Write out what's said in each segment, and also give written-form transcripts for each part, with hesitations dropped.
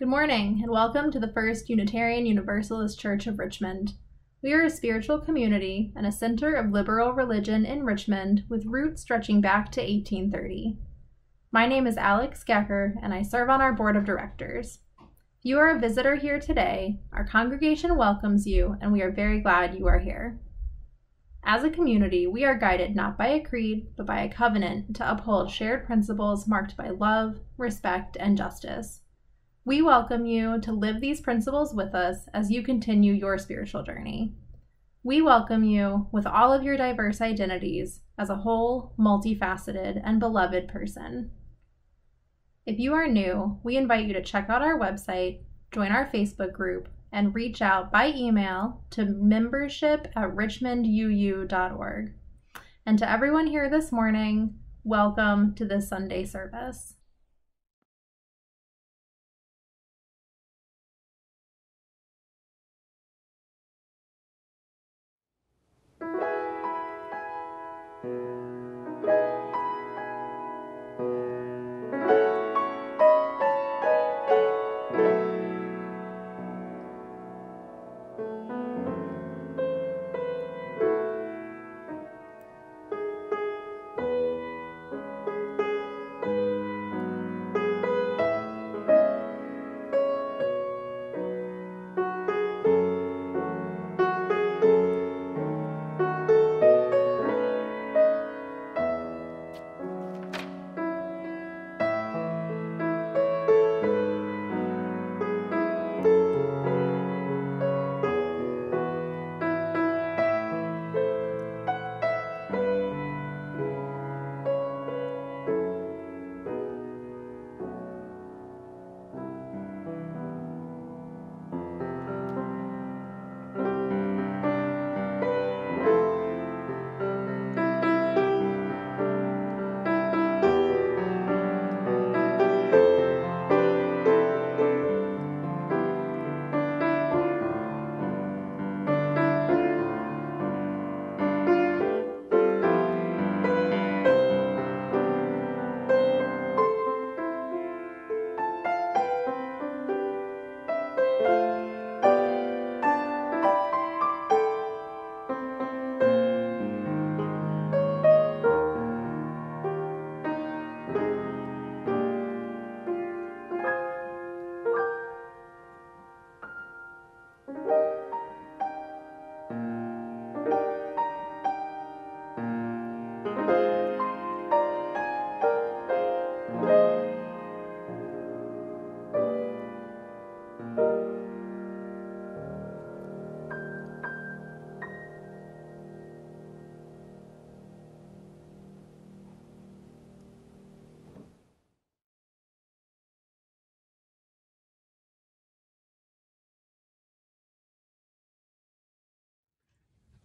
Good morning, and welcome to the First Unitarian Universalist Church of Richmond. We are a spiritual community and a center of liberal religion in Richmond with roots stretching back to 1830. My name is Alex Gecker, and I serve on our board of directors. If you are a visitor here today, our congregation welcomes you, and we are very glad you are here. As a community, we are guided not by a creed, but by a covenant to uphold shared principles marked by love, respect, and justice. We welcome you to live these principles with us as you continue your spiritual journey. We welcome you with all of your diverse identities as a whole, multifaceted, and beloved person. If you are new, we invite you to check out our website, join our Facebook group, and reach out by email to membership@richmonduu.org. And to everyone here this morning, welcome to this Sunday service.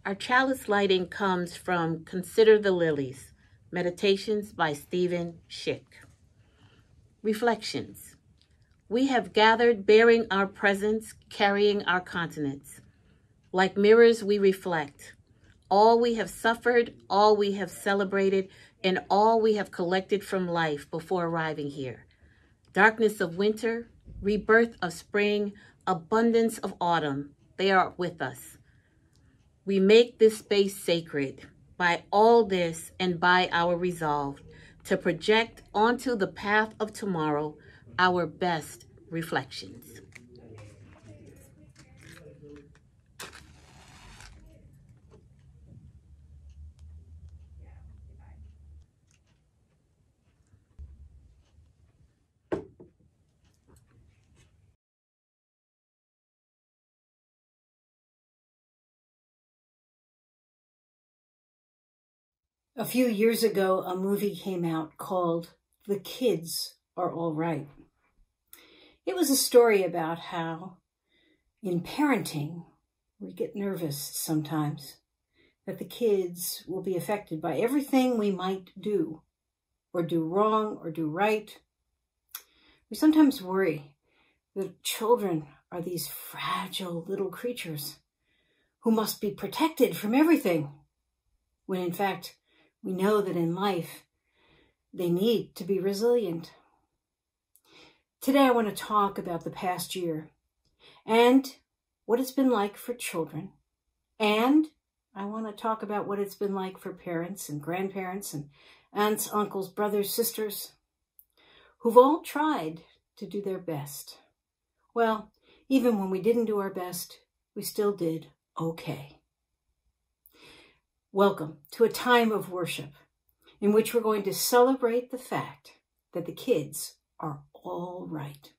Our chalice lighting comes from Consider the Lilies, Meditations by Shick. Reflections. We have gathered bearing our presence, carrying our continents. Like mirrors we reflect. All we have suffered, all we have celebrated, and all we have collected from life before arriving here. Darkness of winter, rebirth of spring, abundance of autumn, they are with us. We make this space sacred by all this and by our resolve to project onto the path of tomorrow our best reflections. A few years ago, a movie came out called The Kids Are All Right. It was a story about how in parenting, we get nervous sometimes that the kids will be affected by everything we might do, or do wrong, or do right. We sometimes worry that children are these fragile little creatures who must be protected from everything, when in fact, we know that in life, they need to be resilient. Today I want to talk about the past year and what it's been like for children. And I want to talk about what it's been like for parents and grandparents and aunts, uncles, brothers, sisters, who've all tried to do their best. Well, even when we didn't do our best, we still did okay. Welcome to a time of worship in which we're going to celebrate the fact that the kids are all right.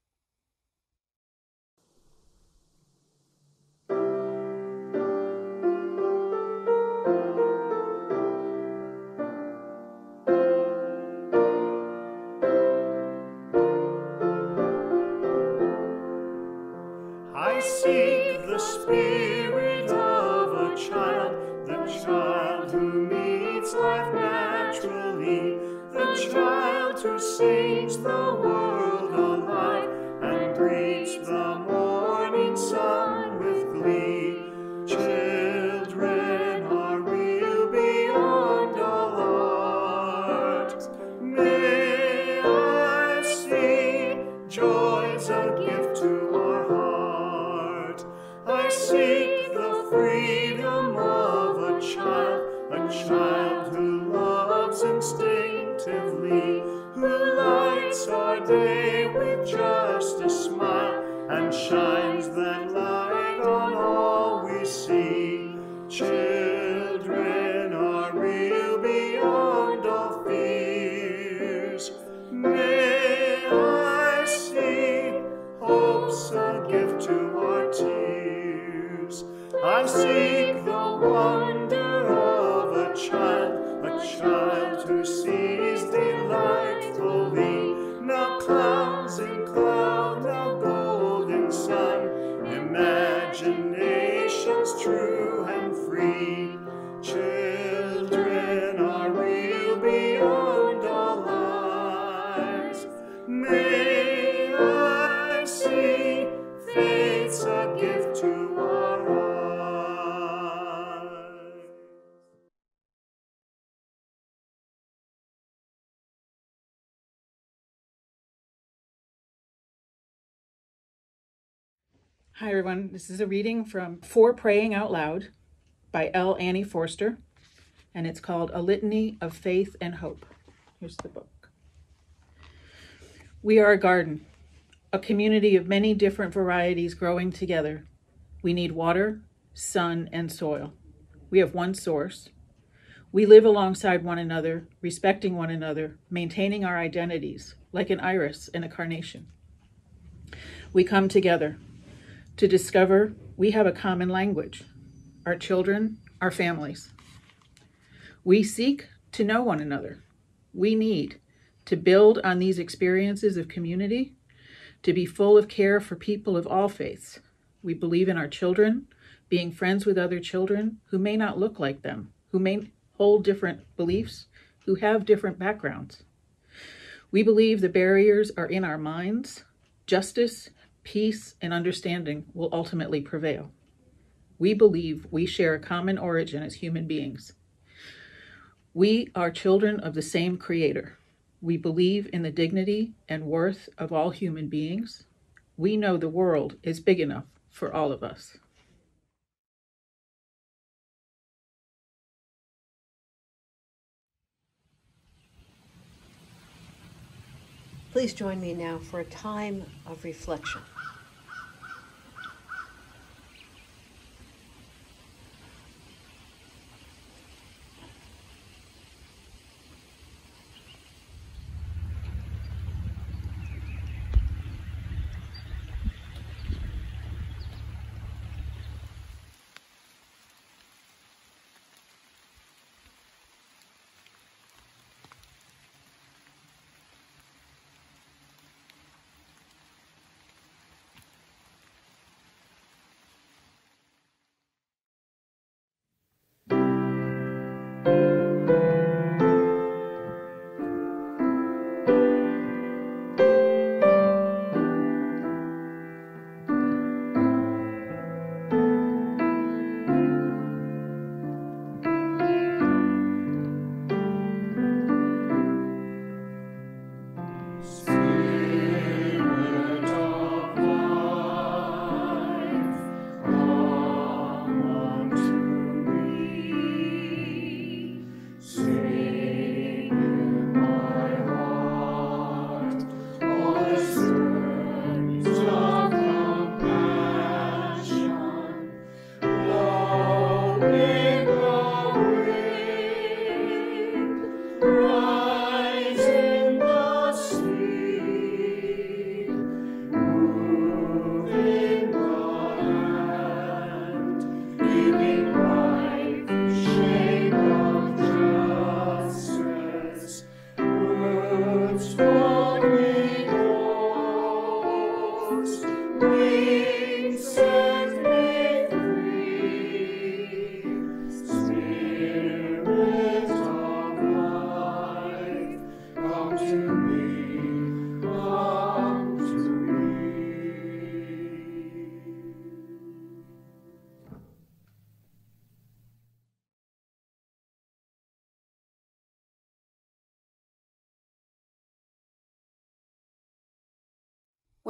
I seek the spirit of a child, the child who meets life naturally, the child who sings the world alive and greets the morning sun with glee. Children are real beyond all art. May I see joy's a gift to our heart. I seek the freedom of a child who loves instinctively, who lights our day with just a smile and shines that light on all we see. Children are real beyond all fears. May I see hope's a gift to our tears. I seek the wonder of a child who sees delightfully, now clouds in cloud, now golden sun, imaginations true and free. Children are real beyond all eyes. May I see faith's a gift to our eyes. Hi, everyone. This is a reading from For Praying Out Loud by L. Annie Foerster, and it's called A Litany of Faith and Hope. Here's the book. We are a garden, a community of many different varieties growing together. We need water, sun, and soil. We have one source. We live alongside one another, respecting one another, maintaining our identities, like an iris and a carnation. We come together to discover we have a common language, our children, our families. We seek to know one another. We need to build on these experiences of community, to be full of care for people of all faiths. We believe in our children, being friends with other children who may not look like them, who may hold different beliefs, who have different backgrounds. We believe the barriers are in our minds. Justice, peace, and understanding will ultimately prevail. We believe we share a common origin as human beings. We are children of the same Creator. We believe in the dignity and worth of all human beings. We know the world is big enough for all of us. Please join me now for a time of reflection.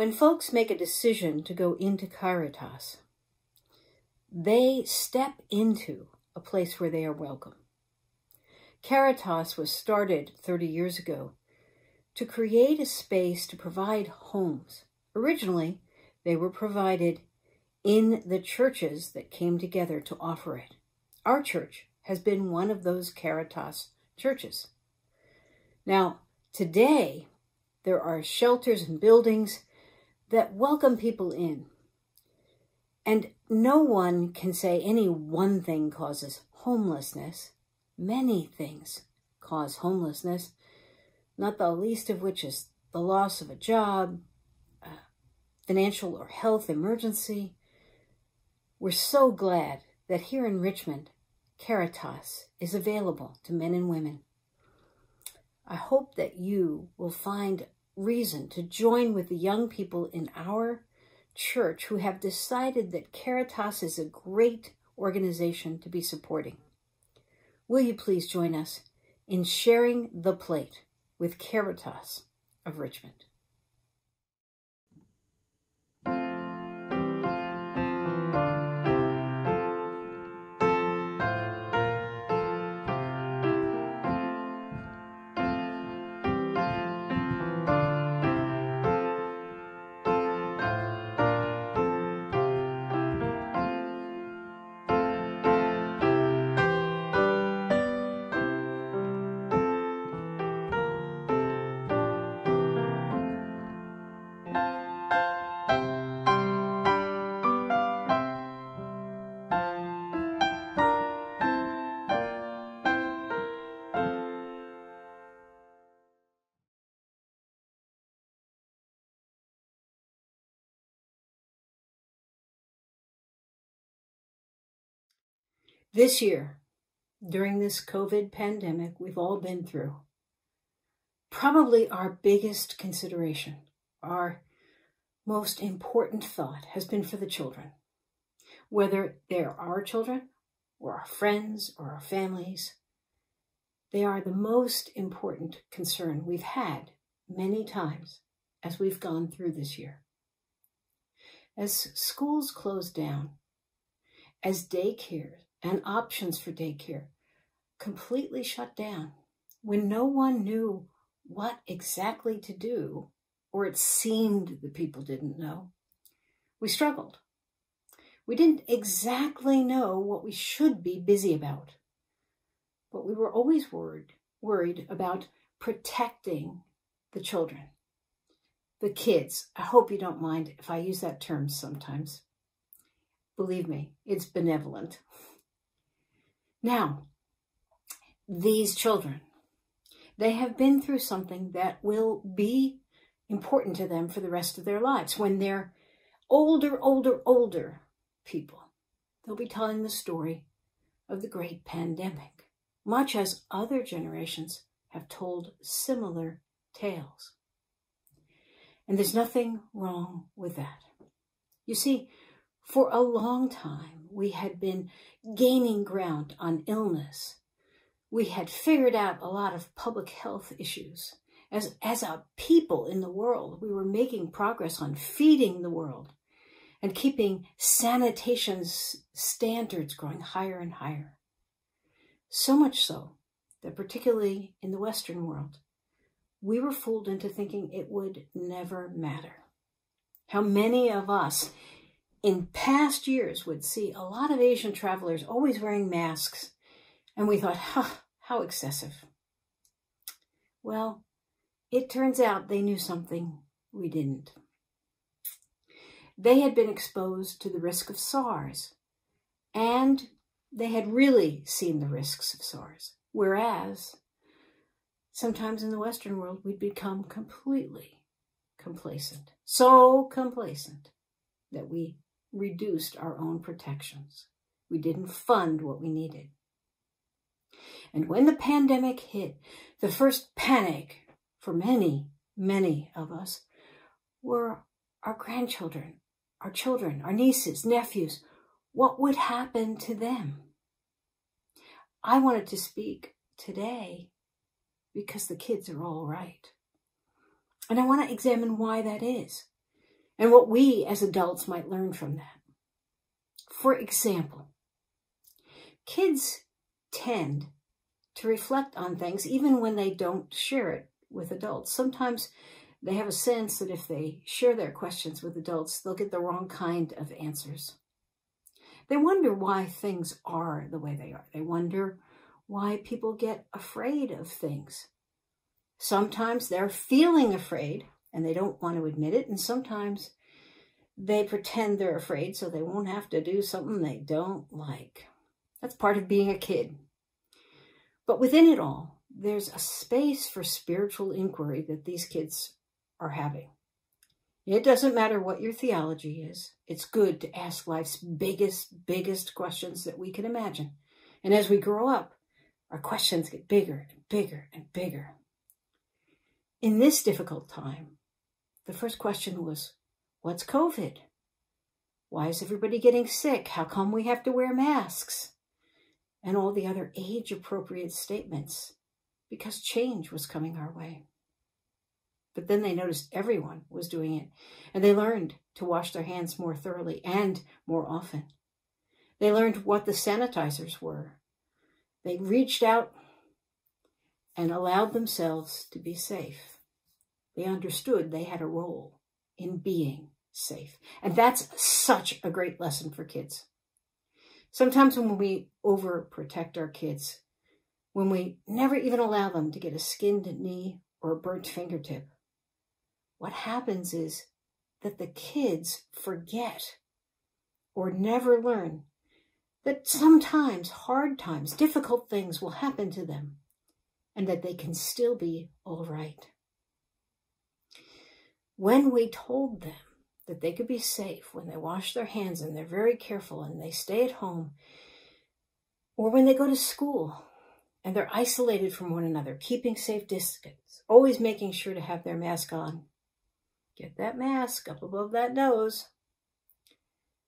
When folks make a decision to go into Caritas, they step into a place where they are welcome. Caritas was started 30 years ago to create a space to provide homes. Originally, they were provided in the churches that came together to offer it. Our church has been one of those Caritas churches. Now, today, there are shelters and buildings that welcome people in. And no one can say any one thing causes homelessness. Many things cause homelessness, not the least of which is the loss of a job, financial or health emergency. We're so glad that here in Richmond, Caritas is available to men and women. I hope that you will find reason to join with the young people in our church who have decided that Caritas is a great organization to be supporting. Will you please join us in sharing the plate with Caritas of Richmond? This year, during this COVID pandemic we've all been through, probably our biggest consideration, our most important thought has been for the children. Whether they're our children or our friends or our families, they are the most important concern we've had many times as we've gone through this year. As schools closed down, as daycare and options for daycare completely shut down, when no one knew what exactly to do, or it seemed the people didn't know, we struggled. We didn't exactly know what we should be busy about, but we were always worried about protecting the children, the kids. I hope you don't mind if I use that term sometimes. Believe me, it's benevolent. Now, these children, they have been through something that will be important to them for the rest of their lives. When they're older people, they'll be telling the story of the great pandemic, much as other generations have told similar tales. And there's nothing wrong with that. You see, for a long time, we had been gaining ground on illness. We had figured out a lot of public health issues. As a people in the world, we were making progress on feeding the world and keeping sanitation standards growing higher and higher. So much so that particularly in the Western world, we were fooled into thinking it would never matter. How many of us in past years would see a lot of Asian travelers always wearing masks, and we thought, how excessive. Well, it turns out they knew something we didn't. They had been exposed to the risk of SARS, and they had really seen the risks of SARS, whereas sometimes in the Western world we'd become completely complacent, so complacent that we reduced our own protections. We didn't fund what we needed. And when the pandemic hit, the first panic for many, many of us were our grandchildren, our children, our nieces, nephews. What would happen to them? I wanted to speak today because the kids are all right. And I want to examine why that is. and what we as adults might learn from that. For example, kids tend to reflect on things even when they don't share it with adults. Sometimes they have a sense that if they share their questions with adults, they'll get the wrong kind of answers. They wonder why things are the way they are. They wonder why people get afraid of things. Sometimes they're feeling afraid and they don't want to admit it, and sometimes they pretend they're afraid so they won't have to do something they don't like. That's part of being a kid. But within it all, there's a space for spiritual inquiry that these kids are having. It doesn't matter what your theology is. It's good to ask life's biggest questions that we can imagine. And as we grow up, our questions get bigger and bigger and bigger. In this difficult time, the first question was, what's COVID? Why is everybody getting sick? How come we have to wear masks? And all the other age-appropriate statements, because change was coming our way. But then they noticed everyone was doing it, and they learned to wash their hands more thoroughly and more often. They learned what the sanitizers were. They reached out and allowed themselves to be safe. They understood they had a role in being safe. And that's such a great lesson for kids. Sometimes when we overprotect our kids, when we never even allow them to get a skinned knee or a burnt fingertip, what happens is that the kids forget or never learn that sometimes hard times, difficult things will happen to them, and that they can still be all right. When we told them that they could be safe when they wash their hands and they're very careful and they stay at home, or when they go to school and they're isolated from one another, keeping safe distance, always making sure to have their mask on, get that mask up above that nose.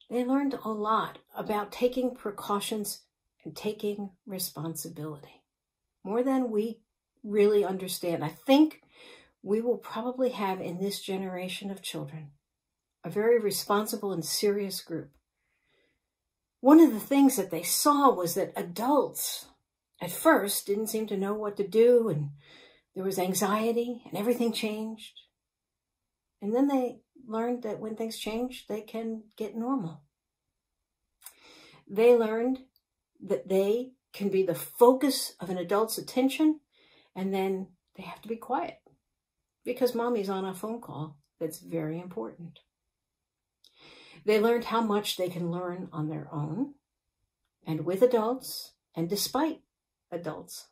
They learned a lot about taking precautions and taking responsibility, more than we really understand. I think we will probably have in this generation of children a very responsible and serious group. One of the things that they saw was that adults at first didn't seem to know what to do, and there was anxiety and everything changed. And then they learned that when things change, they can get normal. They learned that they can be the focus of an adult's attention, and then they have to be quiet because mommy's on a phone call that's very important. They learned how much they can learn on their own and with adults and despite adults.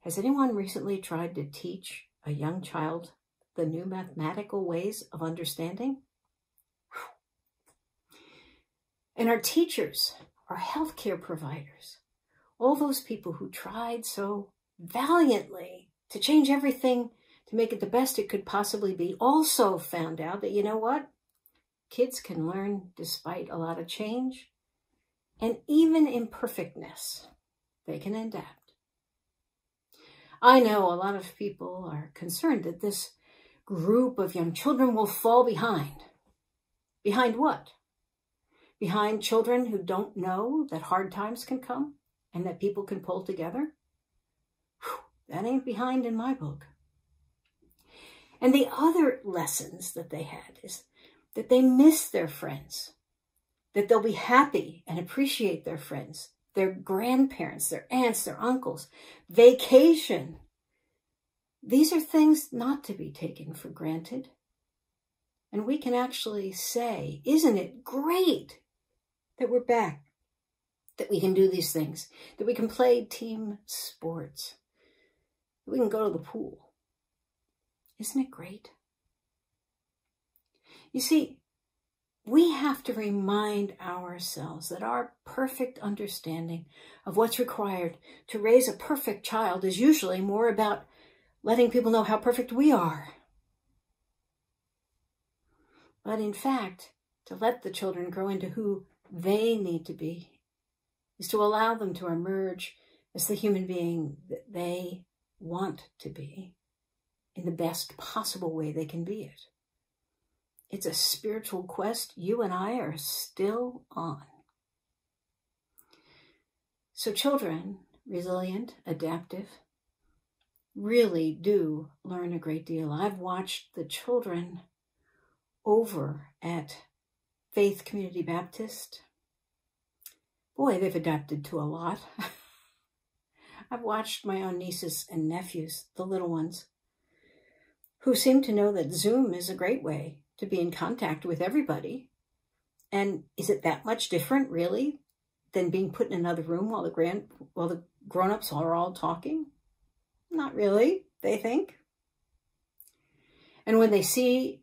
Has anyone recently tried to teach a young child the new mathematical ways of understanding? And our teachers, our healthcare providers, all those people who tried so valiantly to change everything to make it the best it could possibly be, also found out that, you know what? Kids can learn despite a lot of change, and even imperfectness, they can adapt. I know a lot of people are concerned that this group of young children will fall behind. Behind what? Behind children who don't know that hard times can come and that people can pull together? Whew, that ain't behind in my book. And the other lessons that they had is that they miss their friends, that they'll be happy and appreciate their friends, their grandparents, their aunts, their uncles, vacation. These are things not to be taken for granted. And we can actually say, isn't it great that we're back, that we can do these things, that we can play team sports, that we can go to the pool. Isn't it great? You see, we have to remind ourselves that our perfect understanding of what's required to raise a perfect child is usually more about letting people know how perfect we are. But in fact, to let the children grow into who they need to be is to allow them to emerge as the human being that they want to be in the best possible way they can be it. It's a spiritual quest you and I are still on. So children, resilient, adaptive, really do learn a great deal. I've watched the children over at Faith Community Baptist. Boy, they've adapted to a lot. I've watched my own nieces and nephews, the little ones, who seem to know that Zoom is a great way to be in contact with everybody. And is it that much different, really, than being put in another room while the grown-ups are all talking? Not really, they think. And when they see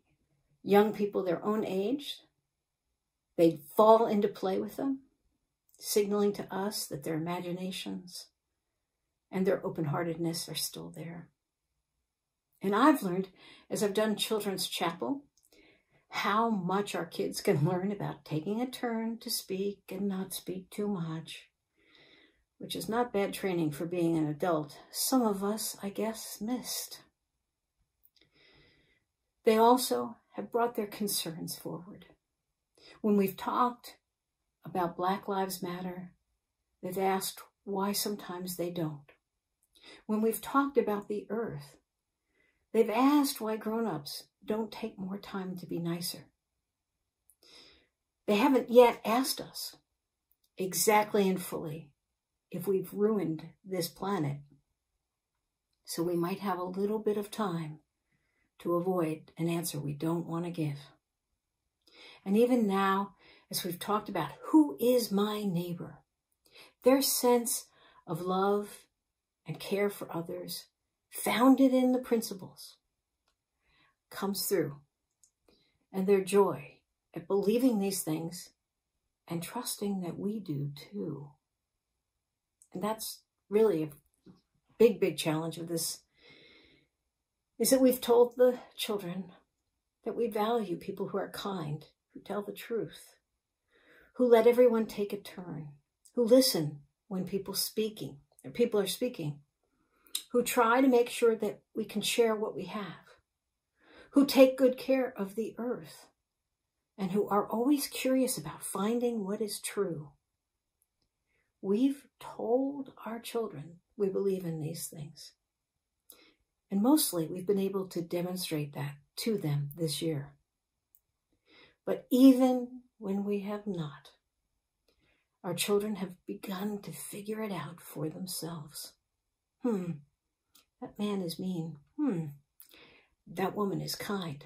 young people their own age, they fall into play with them, signaling to us that their imaginations and their open-heartedness are still there. And I've learned, as I've done children's chapel, how much our kids can learn about taking a turn to speak and not speak too much, which is not bad training for being an adult. Some of us, I guess, missed. They also have brought their concerns forward. When we've talked about Black Lives Matter, they've asked why sometimes they don't. When we've talked about the earth, they've asked why grown-ups don't take more time to be nicer. They haven't yet asked us exactly and fully if we've ruined this planet. So we might have a little bit of time to avoid an answer we don't want to give. And even now, as we've talked about who is my neighbor, their sense of love and care for others, founded in the principles, comes through. And their joy at believing these things and trusting that we do too. And that's really a big, big challenge of this, is that we've told the children that we value people who are kind, who tell the truth, who let everyone take a turn, who listen when people are speaking, who try to make sure that we can share what we have, who take good care of the earth, and who are always curious about finding what is true. We've told our children we believe in these things. And mostly we've been able to demonstrate that to them this year. But even when we have not, our children have begun to figure it out for themselves. That man is mean. That woman is kind.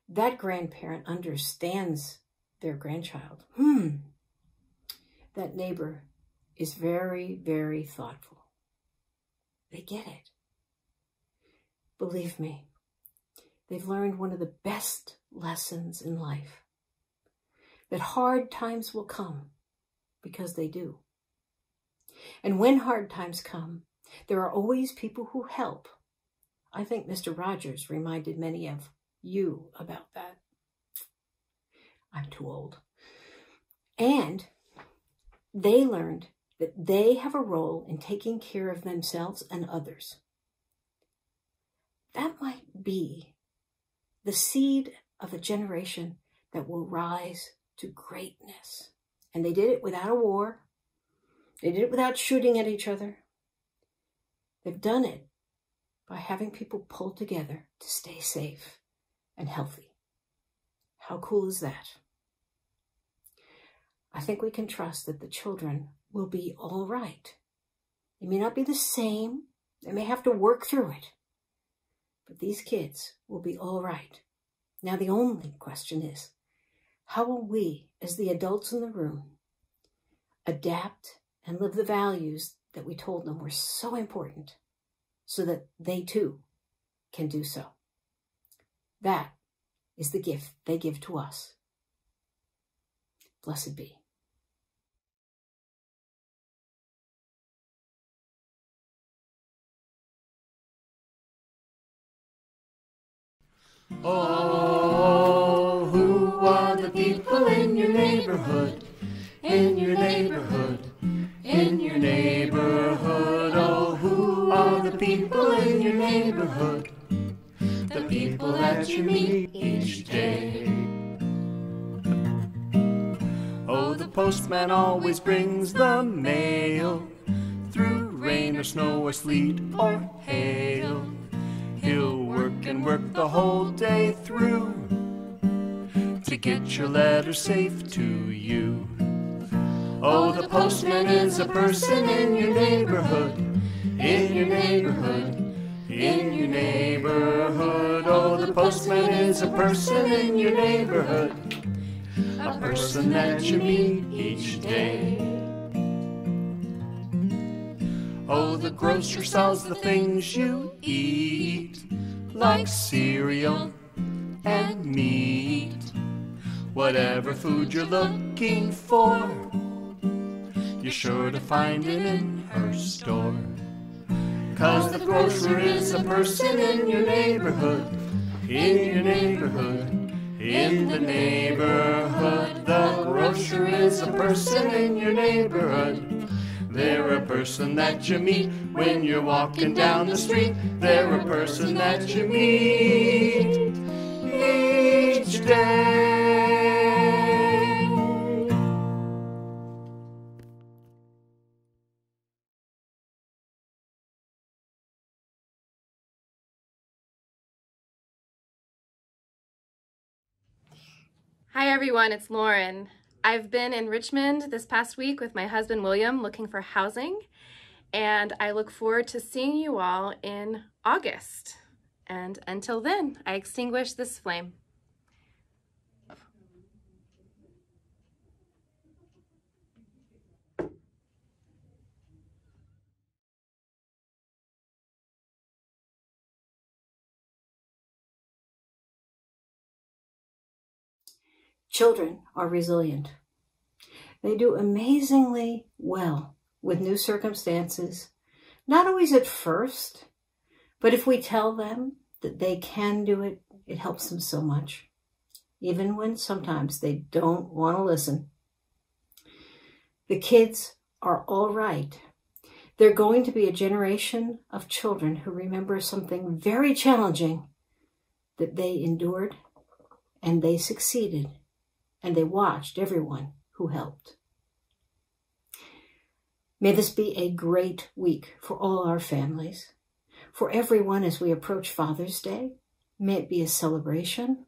That grandparent understands their grandchild. That neighbor is very, very thoughtful. They get it. Believe me, they've learned one of the best lessons in life. That hard times will come, because they do. And when hard times come, there are always people who help. I think Mr. Rogers reminded many of you about that. I'm too old. And they learned that they have a role in taking care of themselves and others. That might be the seed of a generation that will rise to greatness. And they did it without a war. They did it without shooting at each other. They've done it by having people pull together to stay safe and healthy. How cool is that? I think we can trust that the children will be all right. They may not be the same. They may have to work through it. But these kids will be all right. Now, the only question is, how will we, as the adults in the room, adapt and live the values that we told them were so important so that they too can do so? That is the gift they give to us. Blessed be. Oh, who are the people in your neighborhood? In your neighborhood, in your neighborhood. Oh, who are the people in your neighborhood? The people that you meet each postman always brings the mail. Through rain or snow or sleet or hail, he'll work and work the whole day through to get your letter safe to you. Oh, the postman is a person in your neighborhood, in your neighborhood, in your neighborhood. Oh, the postman is a person in your neighborhood, a person that you meet each day. Oh, the grocer sells the things you eat, like cereal and meat. Whatever food you're looking for, you're sure to find it in her store. 'Cause the grocer is a person in your neighborhood, in your neighborhood, in the neighborhood. The grocer is a person in your neighborhood. They're a person that you meet when you're walking down the street. They're a person that you meet each day. Hi everyone, it's Lauren. I've been in Richmond this past week with my husband William looking for housing, and I look forward to seeing you all in August. And until then, I extinguish this flame. Children are resilient. They do amazingly well with new circumstances, not always at first, but if we tell them that they can do it, it helps them so much, even when sometimes they don't want to listen. The kids are all right. They're going to be a generation of children who remember something very challenging that they endured, and they succeeded, and they watched everyone who helped. May this be a great week for all our families, for everyone as we approach Father's Day. May it be a celebration,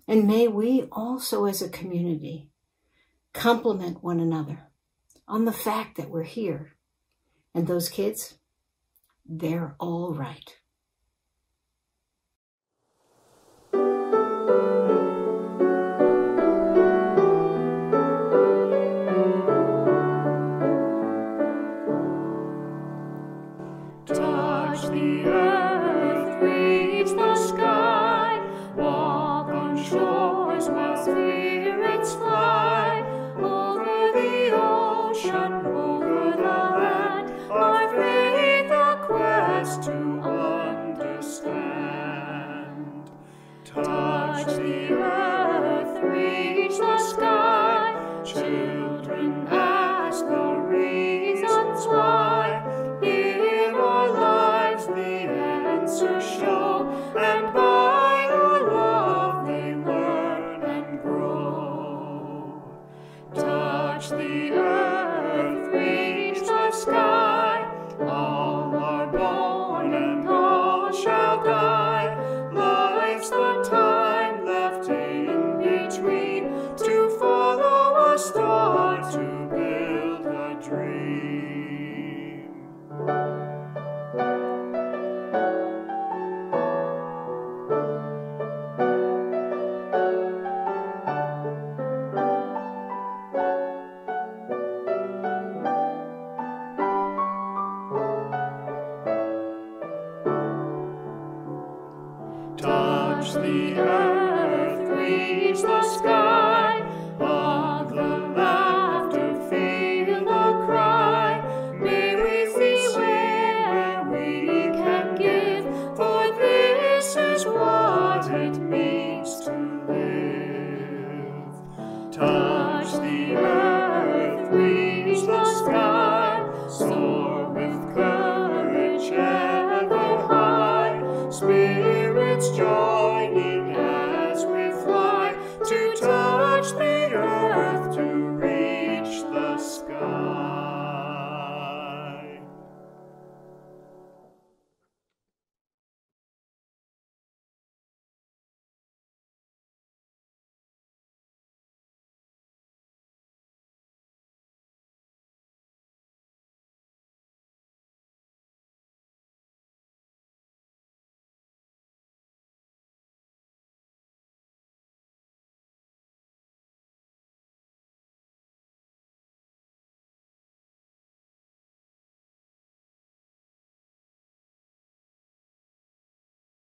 and may we also as a community compliment one another on the fact that we're here, and those kids, they're all right. Touch the earth.